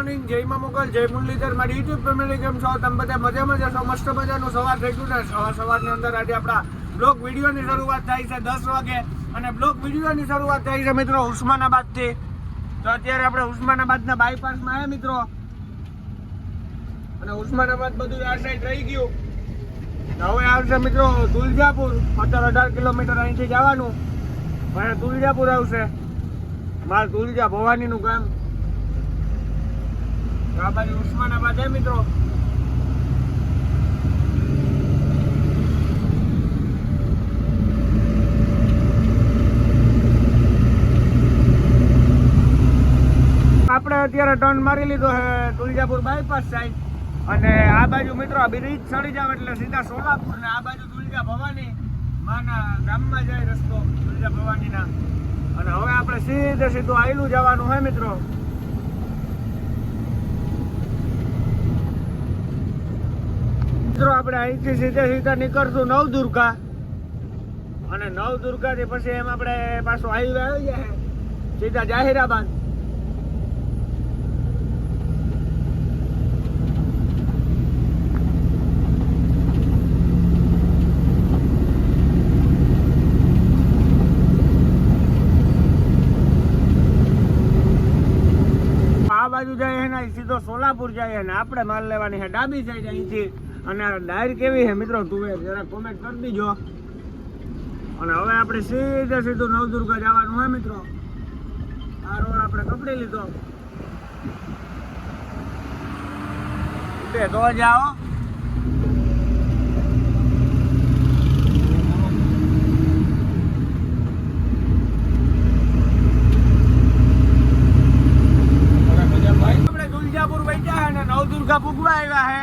જય માં મોગલ, જય મુરલીધર, મારી યુટ્યુબ ફેમિલી કેમ છો? તમે બધા મજામાં જશો? મસ્ત મજાનું સવાર થઈ ગયું ને. સવારની અંદર આજે આપણા બ્લોગ વિડીયોની શરૂઆત થાય છે 10 વાગે અને બ્લોગ વિડીયોની શરૂઆત થાય છે મિત્રો ઉસ્માનાબાદથી. તો અત્યારે આપણે ઉસ્માનાબાદના બાયપાસમાં આવ્યા મિત્રો, અને ઉસ્માનાબાદ બધું આ સાઈડ રહી ગયું. હવે આવશે મિત્રો તુલજાપુર, 17-18 કિલોમીટર અહીંથી જવાનું. હવે તુલજાપુર આવશે, મારા તુલજા ભવાનીનું ગામ. આ બાજુ ઉસ્માનાબાદ હે મિત્રો. આપણે અત્યારે ટર્ન મારી લીધો છે તુલજાપુર બાયપાસ સાઈડ, અને આ બાજુ મિત્રો બ્રિજ ચડી જાવ એટલે સીધા સોલાપુર, ને આ બાજુ તુલજા ભવાની માના ગામમાં જાય રસ્તો તુલજા ભવાનીના. અને હવે આપણે સીધું આયલું જવાનું છે મિત્રો. આપણે અહીંથી સીધા નીકળશું નવદુર્ગા, અને નવદુર્ગા થી પછી એમ આપણે પાછો હાઈવે આવી જાય સીધા જાહેરાબાદ. આ બાજુ જાય ને સીધો સોલાપુર જાય, ને આપણે માલ લેવાની છે ડાબી સાઈડ અહીંથી. અને ડાયર કેવી છે મિત્રો તું જરા કોમેન્ટ કરી દીજો. અને હવે આપણે સીધું નવદુર્ગા જવાનું હોય મિત્રો. આ રોડ આપણે કપડી લીધો તો જાઓ. આપણે તુલજાપુર બેઠા હે ને નવદુર્ગા પૂગવા આવ્યા હે.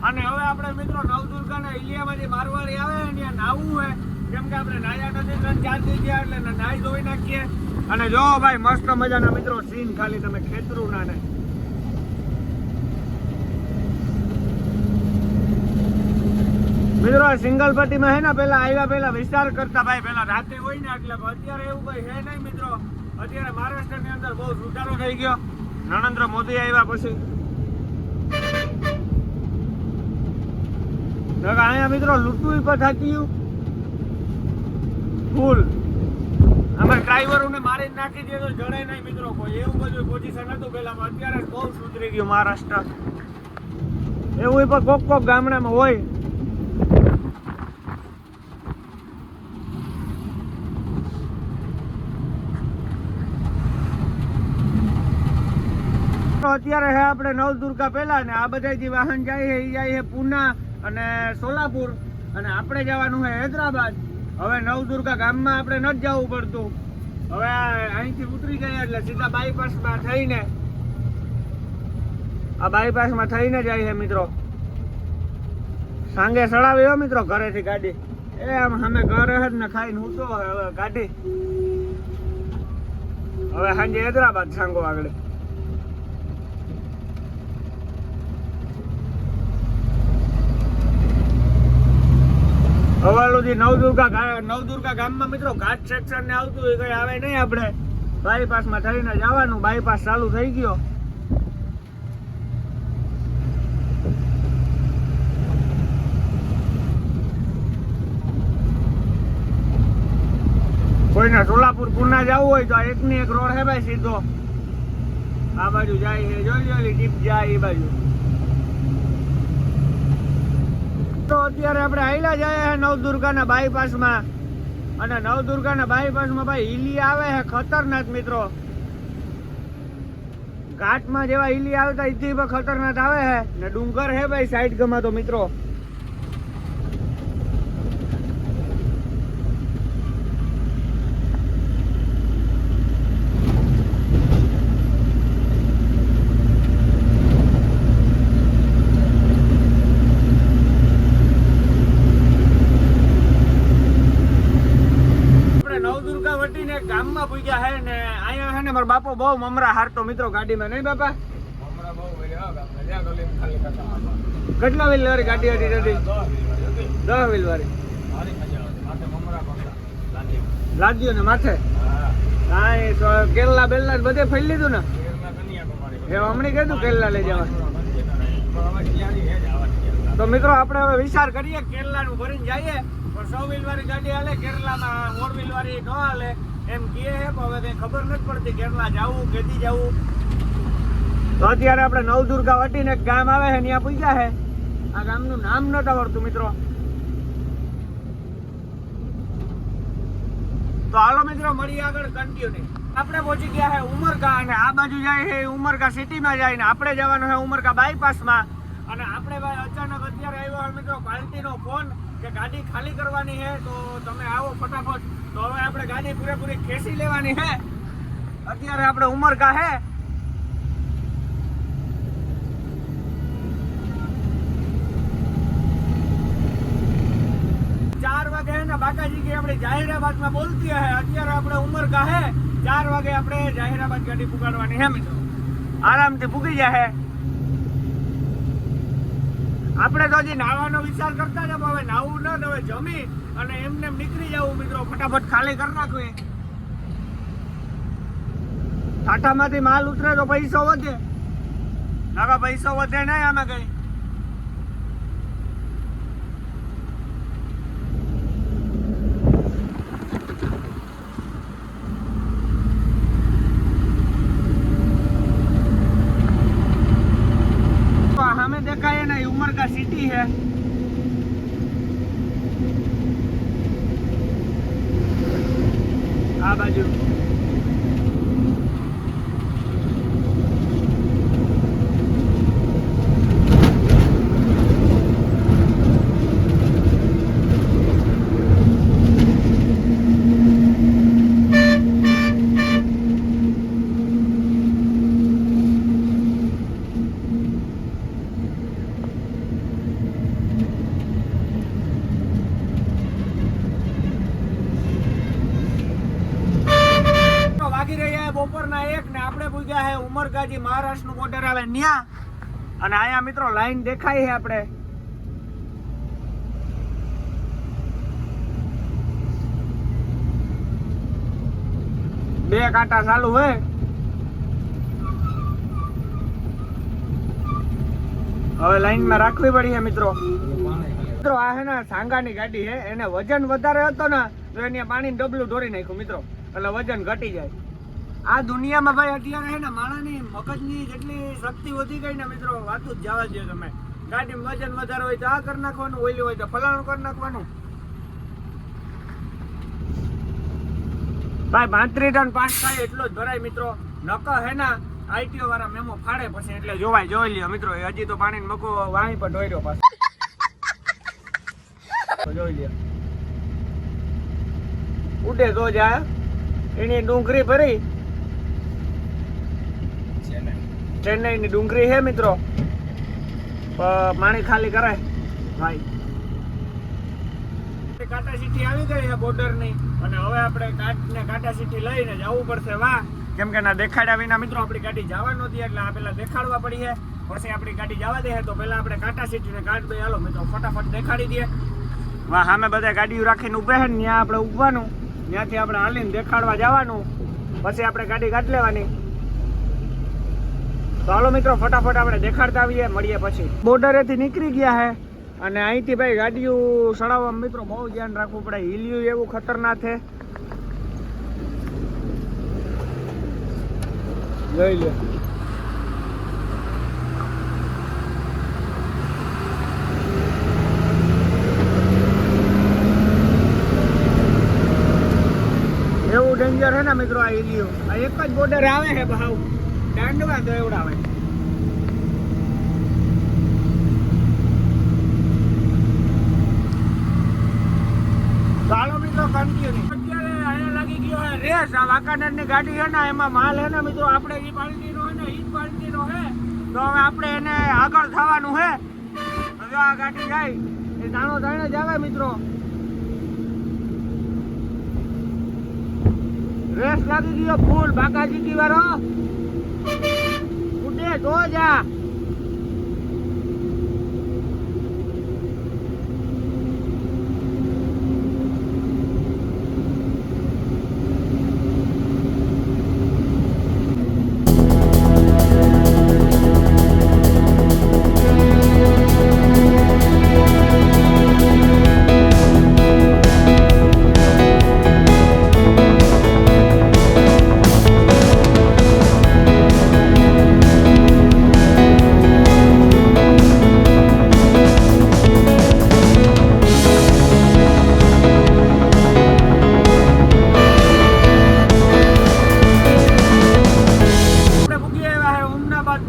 અને હવે આપણે મિત્રો નવદુર્ગાના ઇલિયામાંથી મારવાડી આવે ને ત્યાં નાવું હોય, કેમ કે આપણે નાયા નથી 3-4 દી ગયા એટલે નાઈ ધોઈ નાખીએ. અને જો ભાઈ મસ્ત મજાના મિત્રો સીન ખાલી તમે ખેતરું ના ને. મિત્રો સિંગલ પટ્ટીમાં હે ને પેલા આવ્યા પેલા વિચાર કરતા ભાઈ પેલા રાતે હોય ને, એટલે અત્યારે એવું કઈ છે નહીં મિત્રો. અત્યારે મહારાષ્ટ્રની અંદર બહુ સુધારો થઈ ગયો નરેન્દ્ર મોદી આવ્યા પછી. અહીંયા મિત્રો લૂંટવું પણ થતી ફૂલ. અમે ડ્રાઈવરોને મારીને નાખી દે તો જણાય નહીં મિત્રો કોઈ. એવું બધું પોઝિશન હતું પેલામાં, અત્યારે બહુ સુધરી ગયું મહારાષ્ટ્ર. એવું પણ કોક ગામડામાં હોય. અત્યારે હે આપણે નવદુર્ગા પેલા ને આ બધા જે વાહન જાય છે એ જાય છે પૂના અને સોલાપુર, અને આપણે જવાનું છે હૈદરાબાદ. હવે નવદુર્ગા ગામમાં આપણે નથી જવું પડતું. હવે અહીંથી ઉતરી ગયા એટલે સીધા બાયપાસમાં થઈને જાય છે મિત્રો. સાંગે સડાવી હો મિત્રો ઘરેથી ગાડી. એ આમ સામે ઘરે જ ને ખાઈને ઊંચો હવે ગાડી. હવે સાંજે હૈદરાબાદ સાંગો આગળ. હવાલુથી નવદુર્ગા ગામમાં મિત્રો ઘાટ સેક્શન ને આવતું હોય કઈ આવે નહીં. આપણે બાયપાસમાં થઈને જવાનું. બાયપાસ ચાલુ થઈ ગયો. કોઈને સોલાપુર પૂના જવું હોય તો એકની એક રોડ હે ભાઈ સીધો. આ બાજુ જાય છે જોઈ ડીપ જાય એ બાજુ. તો અત્યારે આપણે આયલા જાય નવદુર્ગાના બાયપાસમાં, અને નવદુર્ગાના બાયપાસમાં ભાઈ હિલી આવે છે ખતરનાક મિત્રો. ઘાટમાં જેવા હિલી આવતા એથી પણ ખતરનાક આવે છે, ને ડુંગર હે ભાઈ સાઈડ ગમાં તો મિત્રો. ગામમાં પૂગ્યા હે ને અહીંયા હે ને મારો બાપો બહુ મમરા હારતો મિત્રો ગાડીમાં, નહીં બાપા? કેટલા વ્હીલ વાળી ગાડી હતી? 10 વ્હીલ વાળી લાદ્યો ને માથે. હા કેરલા બેરલા બધે ફરી લીધું ને. એ હમણાં કીધું કેરલા લઈ જવા. તો મિત્રો આપણે હવે વિચાર કરીએ કેરલાનું ભરીને જઈએ, પણ 6 વ્હીલ વાળી ગાડી હાલે કેરલામાં, 4 વ્હીલ વાળી ન હાલે એમ કહે છે. હવે કઈ ખબર નથી પડતી કેરલા જવું કેથી જવું. તો અત્યારે આપણે નવદુર્ગા વટીને એક ગામ આવે છે ત્યાં પૂગ્યા છે. આ ગામનું નામ નથી આવડતું મિત્રો. તો હાલો મિત્રો મળીએ આગળ કન્ટિન્યુ. આપણે પહોંચી ગયા છે ઉમરકા, અને આ બાજુ જાય છે ઉમરકા સિટીમાં જાય ને આપણે જવાનું છે ઉમરકા બાયપાસમાં. અને આપણે ભાઈ અચાનક અત્યારે આવ્યો હોય મિત્રો પાર્ટીનો ફોન કે ગાડી ખાલી કરવાની છે, તો તમે આવો ફટાફટ. તો હવે આપણે ગાડી પૂરેપૂરી ખેંચી લેવાની છે. અત્યારે આપણે ઉમરકા છે. બાકાજી કે આપણે જાહેરાબાદમાં બોલતી હે. અત્યારે આપણે ઉમરકા હે 4 વાગે આપણે જાહેરાબાદ ગાડી પુગાડવાની હે મિત્રો. આરામથી પૂગી જાય. આપણે તો હજી નાવાનો વિચાર કરતા જ, હવે નાવું ન, હવે જમી અને એમને નીકળી જવું મિત્રો. ફટાફટ ખાલી કરી નાખવી. ટાટામાંથી માલ ઉતરે તો પૈસો વધે, નાકા પૈસો વધે નહીં આમાં કઈ. देखाए ना उमरका सिटी है. आ बाजू બપોરના 1 ને આપણે પૂગ્યા છે ઉમરગાજી, મહારાષ્ટ્રનું બોર્ડર આવે ન્યા. અને આયા મિત્રો લાઈન દેખાય છે આપણે. બે કાંટા ચાલુ હોય. હવે લાઈનમાં રાખવી પડી છે મિત્રો. મિત્રો આ છે ને સાંગાની ગાડી છે, એને વજન વધારે હતો ને તો એને પાણી ડબલું ઢોરી નાખ્યું મિત્રો, એટલે વજન ઘટી જાય. આ દુનિયામાં ભાઈ અત્યારે છે ને માણસની મગજની જેટલી શક્તિ વધી ગઈ ને મિત્રો, વાતું જ જવા દો તમે. ગાડીમાં વજન વધારે હોય તો આ કરી નાખવાનું, ઓઈલી હોય તો ફલાણું કરી નાખવાનું. ભાઈ 32 ટન પાસ થાય એટલો જ ભરાય મિત્રો. નક હે ને આઈટીઓ વાળા મેમો ફાડે પછી, એટલે જોઈ લ્યો મિત્રો. હજી તો પાણી મકો વાહી પર ઢોર્યો પાછો. જોઈ લ્યો ઉડે તો જાય એની ડુંગળી ભરી. ચેન્નઈ ની ડુંગળી હે મિત્રો, પાણી ખાલી કરે ભાઈ. કાંટા સિટી આવી ગઈ છે બોર્ડર ની, અને હવે આપણે કાંટા સિટી લઈને જવું પડશે વાહ. કેમ કે ના દેખાડ્યા વિના મિત્રો આપણી ગાડી જવા નહોતી, એટલે આ પેલા દેખાડવા પડી છે. પછી આપણી ગાડી જવા દે તો પેલા આપણે કાંટા સિટી ને કાઢ દઈએ. હાલો મિત્રો ફટાફટ દેખાડી દઈએ. વાહ સામે બધા ગાડીઓ રાખીને ઉભે છે ને, ત્યાં આપણે ઉભવાનું, ત્યાંથી આપણે હાલીને દેખાડવા જવાનું, પછી આપણે ગાડી કાઢી લેવાની. તો હાલો મિત્રો ફટાફટ આપણે દેખાડતા આવીએ, મળીએ પછી. બોર્ડરેથી નીકળી ગયા છે, અને અહીંથી ભાઈ ગાડીઓ ચડાવવા મિત્રો બહુ ધ્યાન રાખવું પડે. હિલ્યું એવું ખતરનાક છે, જોઈ લો. એવું ડેન્જર છે ને મિત્રો આ હિલ્યું. આ એક જ બોર્ડર આવે છે ભાવ દાંડવા તો એવડાવે. ચાલો મિત્રો કન્ટિન્યુ. અત્યારે અહીંયા લાગી ગયો હે રેસ. આ વાંકાનેર ની ગાડી છે ને, એમાં માલ હે ને મિત્રો આપણે એ પાર્ટી નો હે ને, ઈ પાર્ટી નો હે. તો હવે આપણે એને આગળ થવાનું હે. હવે આ ગાડી જાય એ દાણો દાણે જ આવે મિત્રો. રેસ લાગી ગયો ફૂલ. બાકાજી કી વાળો ઉડે તો જા.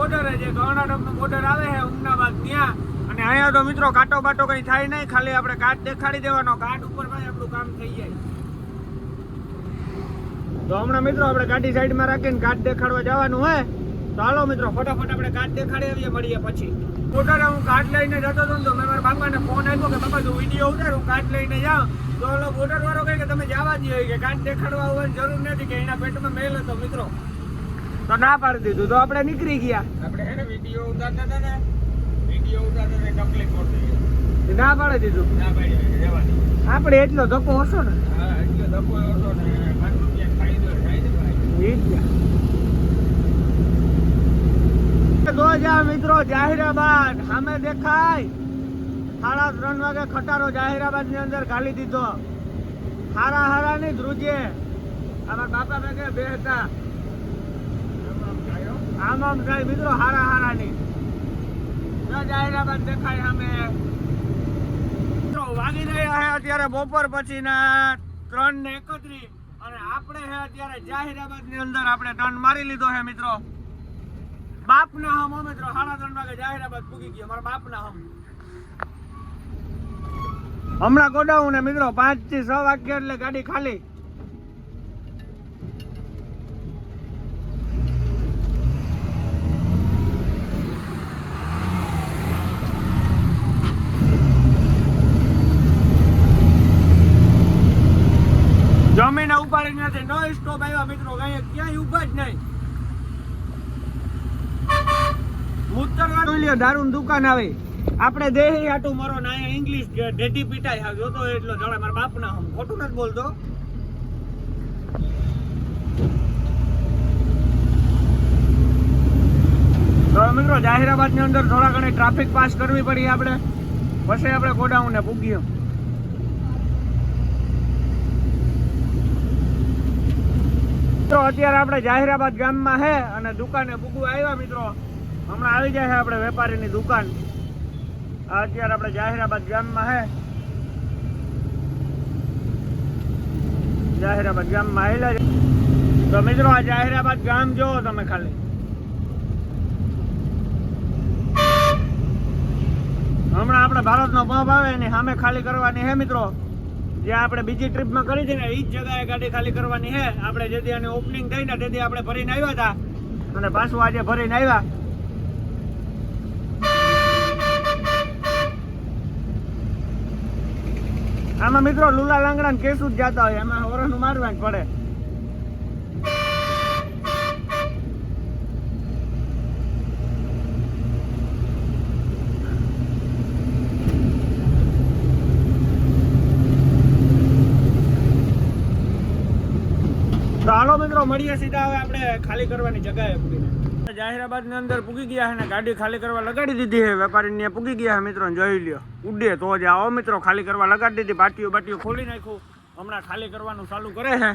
બોર્ડર છે, કર્ણાટકનું બોર્ડર આવે છે ઉમનાબાદ ત્યાં. અને અહીંયા તો મિત્રો કાંટો બાટો કઈ થાય નહીં, ખાલી આપણે કાર્ડ દેખાડી દેવાનો, કાર્ડ ઉપર ભાઈ આપણું કામ થઈ જાય. તો હમણાં મિત્રો આપણે ગાડી સાઈડમાં રાખીને કાર્ડ દેખાડવા જવાનું હોય. તો હાલો મિત્રો ફટાફટ આપણે કાર્ડ દેખાડી આવીએ, મળીએ પછી. બોર્ડરે હું કાર્ડ લઈને જતો હતો તો મેં મારા બાપાને ફોન આવ્યો કે બાપા તું વિડીયો ઉતાર, હું કાર્ડ લઈને જાઉં. તો ઓલો બોર્ડર વાળો કહે કે તમે જવા દો, કે કાર્ડ દેખાડવા આવવાની જરૂર નથી, કે એના પેટમાં મેલ હતો મિત્રો. તો ના પાડી દીધું, તો આપણે નીકળી ગયા. આપણે હે ને વિડીયો ઉતારતા હતા ને, વિડીયો ઉતારતા હતા કમ્પ્લીટ કરી ના પાડી દીધું. ના પાડી જવાની. આપણે એટલો ધક્કો હશો ને? હા, એટલો ધક્કો હશો ને. 5 રૂપિયા ખાઈ દો, ખાઈ દો. તો જા મિત્રો જાહેરાબાદ સામે દેખાય. 3:30 વાગે ખટારો જાહેરાબાદ ની અંદર ગાલી દીધો. હારા ની ધ્રુજે અમારા બાપા ભેગે બે હતા. આમ થાય મિત્રો, હારા ની જાહેરાબાદ દેખાય સામે. વાગી રહ્યા છે અત્યારે બપોર પછી ના 3:31 અને આપણે છે અત્યારે જાહેરાબાદ ની અંદર આપણે ટર્ન મારી લીધો છે મિત્રો. બાપના હમ મિત્રો 3:30 વાગે જાહેરાબાદ પૂગી ગયો. મારા બાપના હમ હમણાં ગોડાઉન ને મિત્રો 5 થી 6 વાગ્યા એટલે ગાડી ખાલી. જમીને ઉપાડી નથી, નો સ્ટોપ આવ્યા મિત્રો, ક્યાંય ઉભા જ નહીં. દારૂની દુકાન આવે, આપણે દેહી હાટું મારો ના ઇંગ્લિશ ઢેટી પીટાઈ આવ્યો તો એટલો જણા મારા બાપના હમ, ખોટું નથી બોલતો. તો મિત્રો જાહેરાબાદ ની અંદર થોડા ઘણી ટ્રાફિક પાસ કરવી પડી આપણે, પછી આપણે ગોડાઉન ને પૂગ્યું. તો અત્યારે આપણે જાહેરાબાદ ગામમાં છે અને દુકાને પૂગવા આવ્યા મિત્રો. હમણાં આવી જાય છે આપણે વેપારીની દુકાન. અત્યારે આપણે જાહેરાબાદ ગામમાં છે. જાહેરાબાદ ગામમાં આવેલા છે. તો મિત્રો આ જાહેરાબાદ ગામ જોવો તમે ખાલી. હમણાં આપણે ભારતનો પંપ આવે એની સામે ખાલી કરવાની છે મિત્રો. જ્યાં આપણે બીજી ટ્રીપમાં કરી હતી ને એ જ જગ્યાએ ગાડી ખાલી કરવાની છે. આપણે જેથી આની ઓપનિંગ થઈ ને તેથી આપણે ભરીને આવ્યા હતા અને પાછું આજે ભરીને આવ્યા. આમાં મિત્રો લુલા લાંગડા ને કેસું જ જતા હોય, એમાં ઓરનું મારવા જ પડે. તો હાલો મિત્રો મળીએ સીધા હવે આપણે ખાલી કરવાની જગ્યાએ પૂગીને. જાહેરાબાદ ની અંદર પૂગી ગયા છે ને ગાડી ખાલી કરવા લગાડી દીધી છે. વેપારી ને પૂગી ગયા છે મિત્રો, જોઈ લ્યો. ઉડે તો જ આવો મિત્રો, ખાલી કરવા લગાડી દીધી. બાટીઓ ખોલી નાખ્યું, હમણાં ખાલી કરવાનું ચાલુ કરે છે.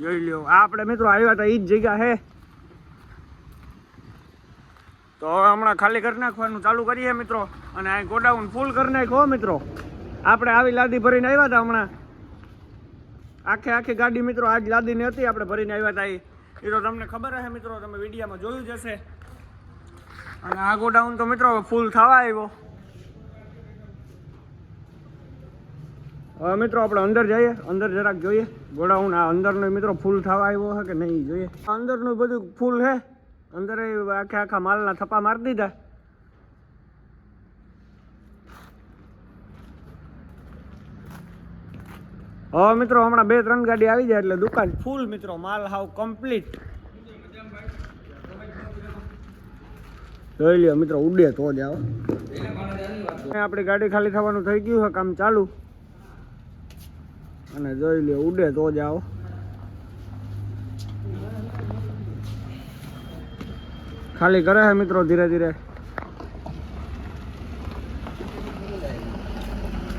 જોઈ લ્યો. આ આપણે મિત્રો આવ્યા હતા એ જ જગ્યા છે. તો હવે હમણાં ખાલી કરી નાખવાનું ચાલુ કરીએ મિત્રો. અને આ ગોડાઉન ફૂલ કરી નાખ્યો મિત્રો. આપણે આવી લાદી ભરીને આવ્યા હતા હમણાં. આખી ગાડી મિત્રો આજ લાદીની હતી, આપણે ભરીને આવ્યા હતા. એ તો તમને ખબર હશે મિત્રો, તમે વિડીયોમાં જોયું જ હશે. અને આ ગોડાઉન તો મિત્રો ફૂલ થવા આવ્યો. હવે મિત્રો આપણે અંદર જઈએ, અંદર જરાક જોઈએ ગોડાઉન. આ અંદરનો મિત્રો ફૂલ થવા આવ્યો છે કે નહીં જોઈએ. અંદરનું બધું ફૂલ છે. અંદર આખા માલના થપ્પા મારી દીધા. હવે મિત્રો હમણાં 2-3 ગાડી આવી જાય એટલે દુકાન ફૂલ મિત્રો, માલ હાવ કમ્પ્લીટ. જોઈ લ્યો મિત્રો, ઉડે તો જ આવો. આપણી ગાડી ખાલી થવાનું થઈ ગયું છે, કામ ચાલુ. અને જોઈ લ્યો ઉડે તો જ આવો. ખાલી કરે છે મિત્રો ધીરે ધીરે.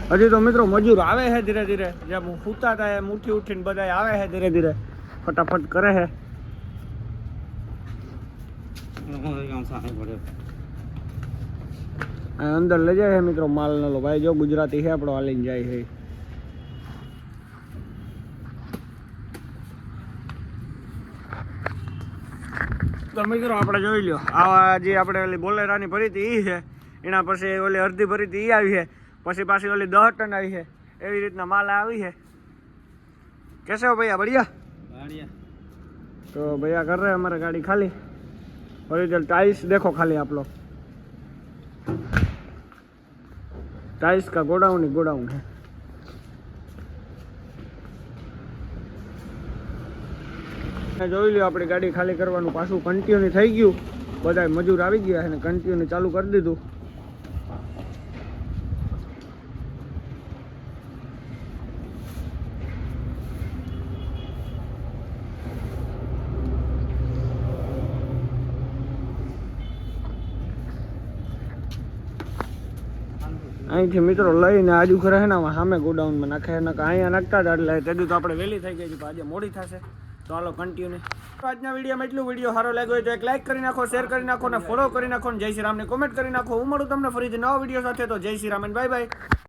હજી તો મિત્રો મજૂર આવે છે ધીરે ધીરે. જેમ સૂતા હતા એમ ઉઠીને બધા આવે છે ધીરે ધીરે, ફટાફટ કરે છે. અંદર લઈ જાય છે મિત્રો માલ નલો. ભાઈ જો ગુજરાતી છે આપણો, હાલીને જાય છે. તો મિત્રો આપણે જોઈ લ્યો આ જે આપણે ઓલી બોલેરાની ભરી હતી એ છે, એના પછી ઓલી અડધી ભરી હતી એ આવી છે, પછી પાછી ઓલી 10 ટન આવી છે, એવી રીતના માલ આવી છે। कैसे हो भैया? बढ़िया बढ़िया। तो भैया कर रहे हैं हमारे गाड़ी खाली, और इधर टाइल्स देखो खाली आप लोग, टाइल्स का गोडाउन ही गोडाउन है। જોઈ લ્યો આપણી ગાડી ખાલી કરવાનું પાછું કન્ટિન્યુ થઈ ગયું, બધા મજૂર આવી ગયા અને કન્ટિન્યુ ચાલુ કરી દીધું। અહીંથી મિત્રો લઈને આજુ ખરે છે ને સામે ગોડાઉનમાં નાખે, અહીંયા નાખતા હતા એટલે તેદું તો આપણે વહેલી થઈ ગઈ છે, આજે મોડી થશે। તો હાલો કન્ટિન્યુ। આજના વિડીયોમાં એટલું, વિડીયો સારો લાગ્યો હોય તો એક લાઈક કરી નાખો, શેર કરી નાખો અને ફોલો કરી નાખો, જય શ્રી રામને કોમેન્ટ કરી નાખો। હું મળું તમને ફરીથી નવા વિડીયો સાથે, તો જય શ્રી રામ, બાય બાય।